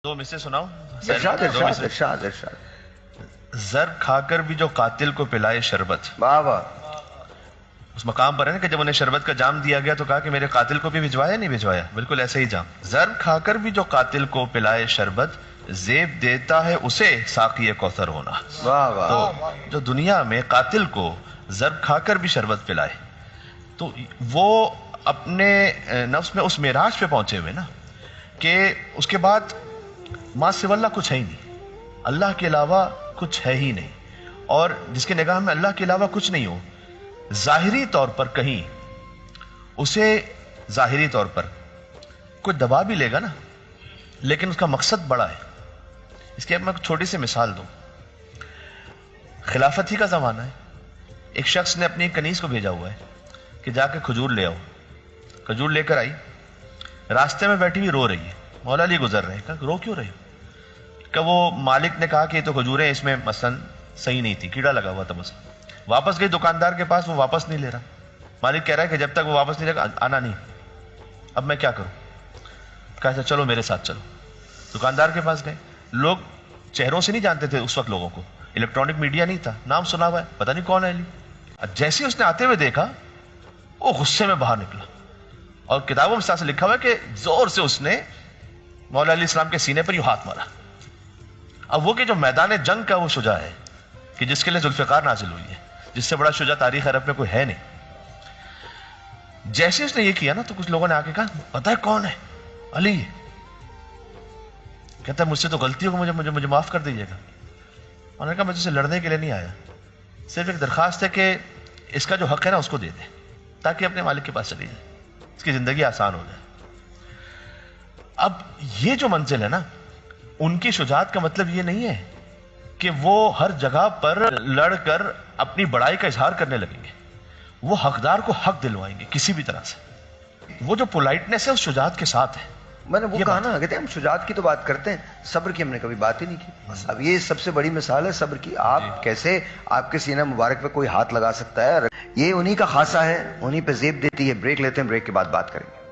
دو میں سے سناؤ. ارشاد. زر کھا کر بھی جو قاتل کو پلائے شربت. واہ واہ. اس مقام پر ہے نا کہ جب انہیں شربت کا جام دیا گیا تو کہا کہ میرے قاتل کو بھی بھجوایا نہیں بھجوایا. بالکل ایسے ہی جام. زر کھا کر بھی جو قاتل کو پلائے شربت زیب دیتا ہے اسے ساقی کوثر ہونا. واہ واہ. تو جو دنیا میں قاتل کو ضرب کھا کر بھی شربت پلائے تو وہ اپنے نفس میں اس معراج پہ پہنچے ہوئے نا کہ اس کے بعد ما سوی اللہ کچھ ہے ہی نہیں, اللہ کے علاوہ کچھ ہے ہی نہیں, اور جس کے نگاہ میں اللہ کے علاوہ کچھ نہیں ہو, ظاہری طور پر کہیں اسے ظاہری طور پر کوئی دبا بھی لے گا نا لیکن اس کا مقصد بڑا ہے. اس کی اب میں چھوٹی سی مثال دوں. خلافت ہی کا زمانہ ہے. ایک شخص نے اپنی کنیز کو بھیجا ہوا ہے کہ جا کے کھجور لے آؤ. کھجور لے کر آئی, راستے میں بیٹھی ہوئی رو رہی ہے. مولا علی گزر رہے ہیں. کہا رو کیوں رہی ہو؟ کہ وہ مالک نے کہا کہ یہ تو کھجوریں اس میں مثلاً صحیح نہیں تھی, کیڑا لگا ہوا تھا مثلا. واپس گئی دکاندار کے پاس, وہ واپس نہیں لے رہا. مالک کہہ رہا ہے کہ جب تک وہ واپس نہیں لے گا آنا نہیں. اب میں کیا کروں؟ کہا چلو میرے ساتھ چلو. دکاندار کے پاس گئے. لوگ چہروں سے نہیں جانتے تھے اس وقت لوگوں کو, الیکٹرانک میڈیا نہیں تھا, نام سنا ہوا ہے, پتہ نہیں کون ہے علی. جیسے ہی اس نے آتے ہوئے دیکھا وہ غصے میں باہر نکلا, اور کتابوں میں سے لکھا ہوا ہے کہ زور سے اس نے مولا علیہ السلام کے سینے پر یوں ہاتھ مارا. اب وہ کہ جو میدان جنگ کا وہ شجاع ہے کہ جس کے لیے ذوالفقار نازل ہوئی ہے, جس سے بڑا شجاع تاریخ عرب میں کوئی ہے نہیں. جیسے اس نے یہ کیا نا تو کچھ لوگوں نے آ کے کہا پتہ ہے کون ہے؟ علی. کہتا ہے مجھ سے تو غلطی ہوگی, مجھے معاف کر دیجیے گا. انہوں نے کہا میں تجھ سے لڑنے کے لیے نہیں آیا, صرف ایک درخواست ہے کہ اس کا جو حق ہے نا اس کو دے دے تاکہ اپنے مالک کے پاس چلی جائے, اس کی زندگی آسان ہو جائے. اب یہ جو منزل ہے نا, ان کی شجاعت کا مطلب یہ نہیں ہے کہ وہ ہر جگہ پر لڑ کر اپنی بڑائی کا اظہار کرنے لگیں گے. وہ حقدار کو حق دلوائیں گے کسی بھی طرح سے. وہ جو پولائٹنس ہے اس شجاعت کے ساتھ ہے. میں نے وہ کہا نا, کہتے ہیں ہم شجاعت کی تو بات کرتے ہیں, صبر کی ہم نے کبھی بات ہی نہیں کی. اب یہ سب سے بڑی مثال ہے صبر کی. آپ کیسے آپ کے سینہ مبارک پہ کوئی ہاتھ لگا سکتا ہے؟ یہ انہی کا خاصہ ہے, انہی پہ زیب دیتی ہے. بریک لیتے ہیں, بریک کے بعد بات کریں گے.